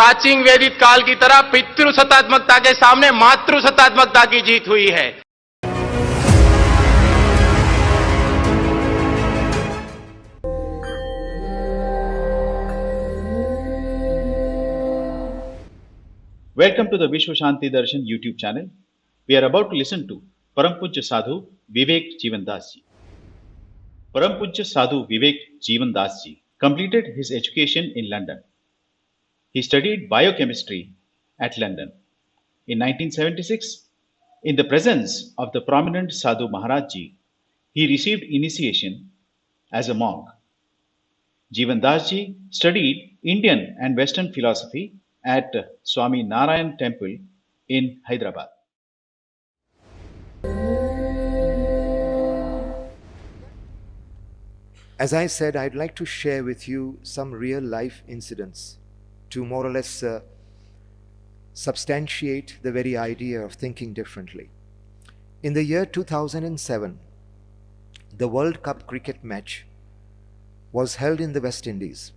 प्राचीन वैदिक काल की तरह पितृ सत्तात्मकता के सामने मातृ सत्तात्मकता की जीत हुई है। Welcome to the Vishwa Shanti Darshan YouTube channel. We are about to listen to Param Pujya Sadhu Vivek Jeevandasji. Param Pujya Sadhu Vivek Jeevandasji completed his education in London. He studied biochemistry at London. In 1976, in the presence of the prominent Sadhu Maharajji, he received initiation as a monk. Jeevandasji studied Indian and Western philosophy at Swami Narayan Temple in Hyderabad. As I said, I'd like to share with you some real life incidents to more or less substantiate the very idea of thinking differently. In the year 2007, the World Cup cricket match was held in the West Indies.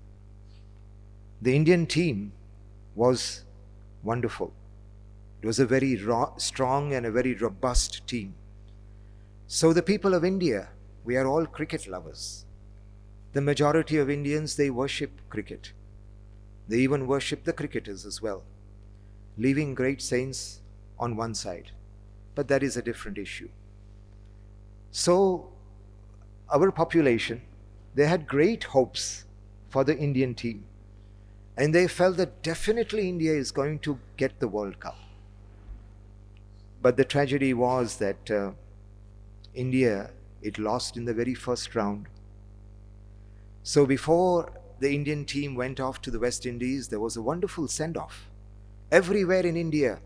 The Indian team was wonderful. It was a very strong and a very robust team. So the people of India, we are all cricket lovers. The majority of Indians, they worship cricket. They even worship the cricketers as well, leaving great saints on one side. But that is a different issue. So our population, they had great hopes for the Indian team. And they felt that definitely India is going to get the World Cup. But the tragedy was that India, it lost in the very first round. So before the Indian team went off to the West Indies, there was a wonderful send-off. Everywhere in India,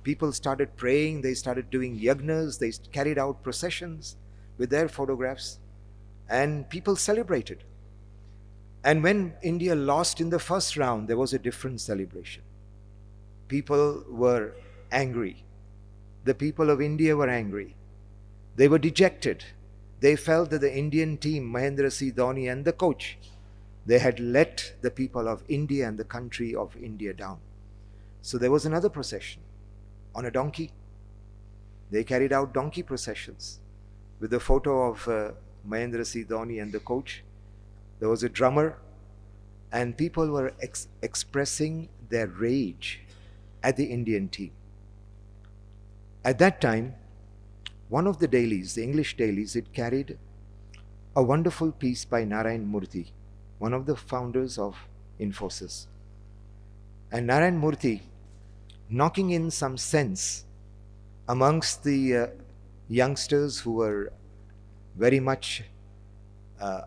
people started praying, they started doing yagnas, they carried out processions with their photographs, and people celebrated. And when India lost in the first round, there was a different celebration. People were angry. The people of India were angry. They were dejected. They felt that the Indian team, Mahendra Singh Dhoni and the coach, they had let the people of India and the country of India down. So there was another procession on a donkey. They carried out donkey processions with the photo of Mahendra Singh Dhoni and the coach. There was a drummer, and people were expressing their rage at the Indian team. At that time, one of the dailies, the English dailies, it carried a wonderful piece by Narayan Murthy, one of the founders of Infosys. And Narayan Murthy, knocking in some sense amongst the youngsters who were very much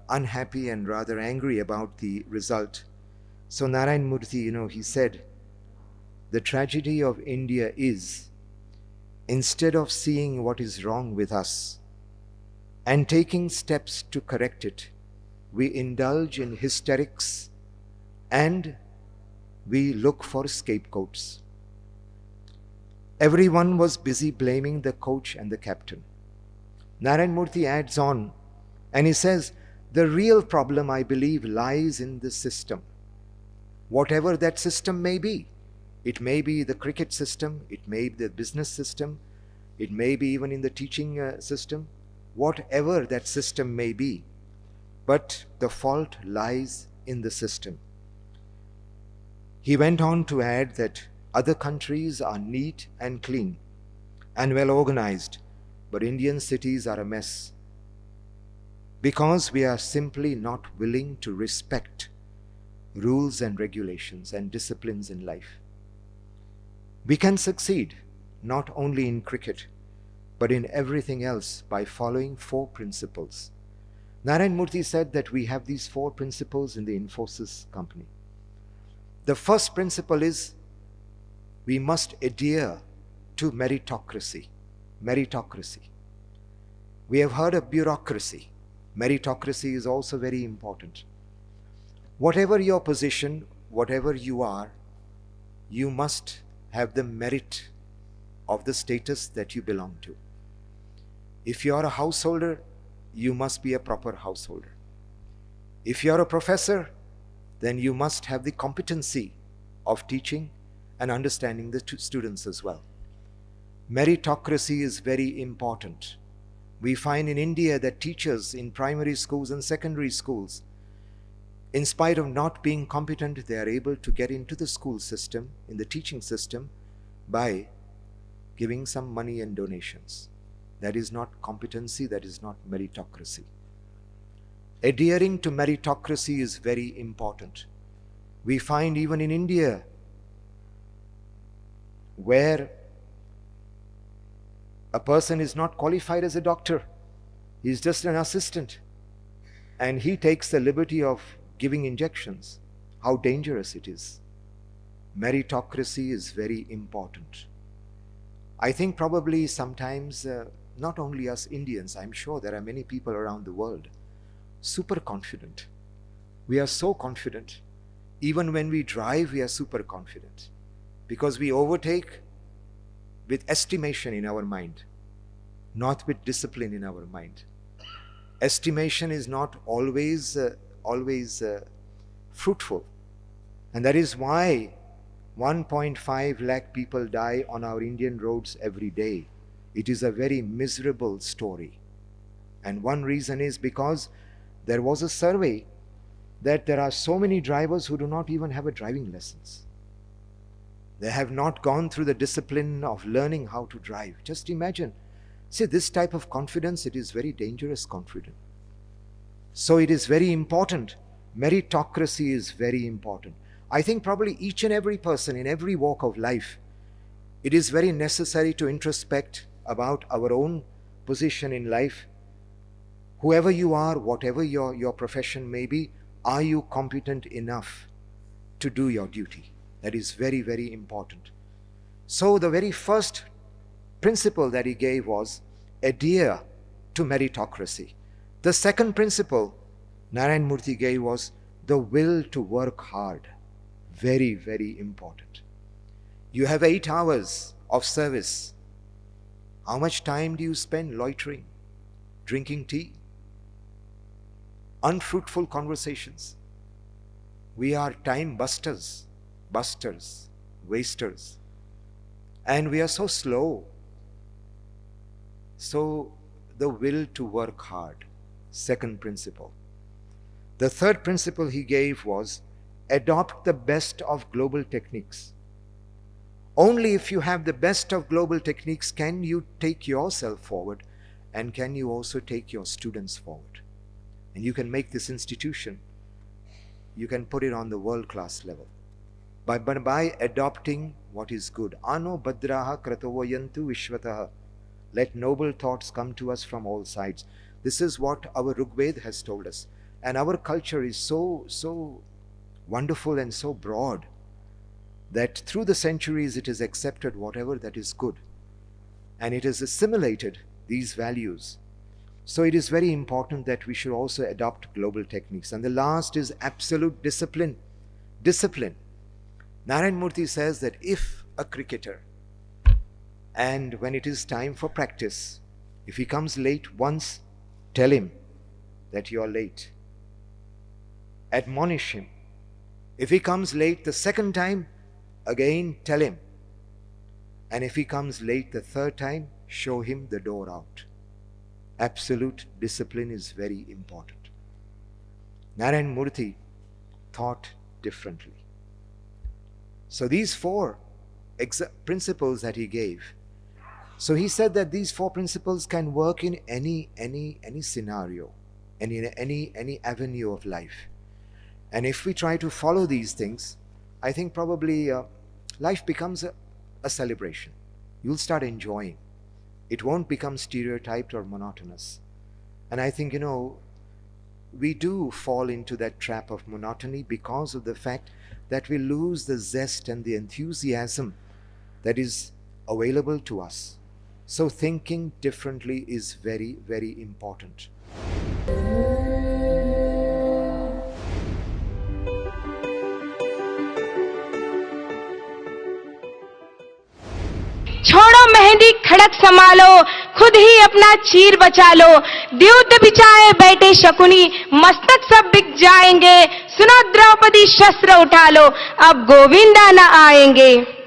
unhappy and rather angry about the result. So Narayan Murthy, he said, the tragedy of India is, instead of seeing what is wrong with us and taking steps to correct it, we indulge in hysterics and we look for scapegoats. Everyone was busy blaming the coach and the captain. Narayan Murthy adds on, and he says, the real problem, I believe, lies in the system. Whatever that system may be. It may be the cricket system, it may be the business system, it may be even in the teaching system, whatever that system may be. But the fault lies in the system. He went on to add that other countries are neat and clean and well organized, but Indian cities are a mess. Because we are simply not willing to respect rules and regulations and disciplines in life. We can succeed not only in cricket, but in everything else by following 4 principles. Narayan Murthy said that we have these 4 principles in the Infosys company. The first principle is we must adhere to meritocracy. Meritocracy. We have heard of bureaucracy. Meritocracy is also very important. Whatever your position, whatever you are, you must have the merit of the status that you belong to. If you are a householder, you must be a proper householder. If you are a professor, then you must have the competency of teaching and understanding the students as well. Meritocracy is very important. We find in India that teachers in primary schools and secondary schools, in spite of not being competent, they are able to get into the school system, in the teaching system, by giving some money and donations. That is not competency, that is not meritocracy. Adhering to meritocracy is very important. We find even in India, where a person is not qualified as a doctor, he is just an assistant, and he takes the liberty of giving injections. How dangerous it is. Meritocracy is very important. I think probably sometimes, not only us Indians, I'm sure there are many people around the world, super confident. We are so confident. Even when we drive, we are super confident, because we overtake with estimation in our mind, not with discipline in our mind. Estimation is not always fruitful, and that is why 1.5 lakh people die on our Indian roads every day. It is a very miserable story, and one reason is because there was a survey that there are so many drivers who do not even have a driving license. They have not gone through the discipline of learning how to drive. Just imagine. See, this type of confidence, it is very dangerous confidence. So it is very important. Meritocracy is very important. I think probably each and every person in every walk of life, it is very necessary to introspect about our own position in life. Whoever you are, whatever your profession may be, are you competent enough to do your duty? That is very, very important. So the very first principle that he gave was adhere to meritocracy. The second principle Narayan Murthy gave was the will to work hard. Very, very important. You have 8 hours of service. How much time do you spend loitering, drinking tea, unfruitful conversations? We are time busters, wasters, and we are so slow. So the will to work hard, second principle. The third principle he gave was adopt the best of global techniques. Only if you have the best of global techniques can you take yourself forward, and can you also take your students forward. And you can make this institution, you can put it on the world-class level by adopting what is good. Ano badraha kratovayantu vishvataha. Let noble thoughts come to us from all sides. This is what our Rigveda has told us. And our culture is so wonderful and so broad that through the centuries it has accepted whatever that is good, and it has assimilated these values. So it is very important that we should also adopt global techniques. And the last is absolute discipline. Discipline. Narayan Murthy says that if a cricketer, and when it is time for practice, if he comes late once, tell him that you are late. Admonish him. If he comes late the second time, again tell him. And if he comes late the third time, show him the door out. Absolute discipline is very important. Narayan Murthy thought differently. So these 4 principles that he gave. So he said that these 4 principles can work in any scenario, and in any avenue of life. And if we try to follow these things, I think probably life becomes a celebration. You'll start enjoying. It won't become stereotyped or monotonous. And I think, we do fall into that trap of monotony because of the fact that we lose the zest and the enthusiasm that is available to us. So thinking differently is very, very important. छोड़ो मेहंदी खड़क संभालो, खुद ही अपना चीर बचा लो। द्यूत बिछाए बैठे शकुनी, मस्तक सब बिक जाएंगे। सुनो द्रौपदी शस्त्र उठा लो, अब गोविंदा न आएंगे।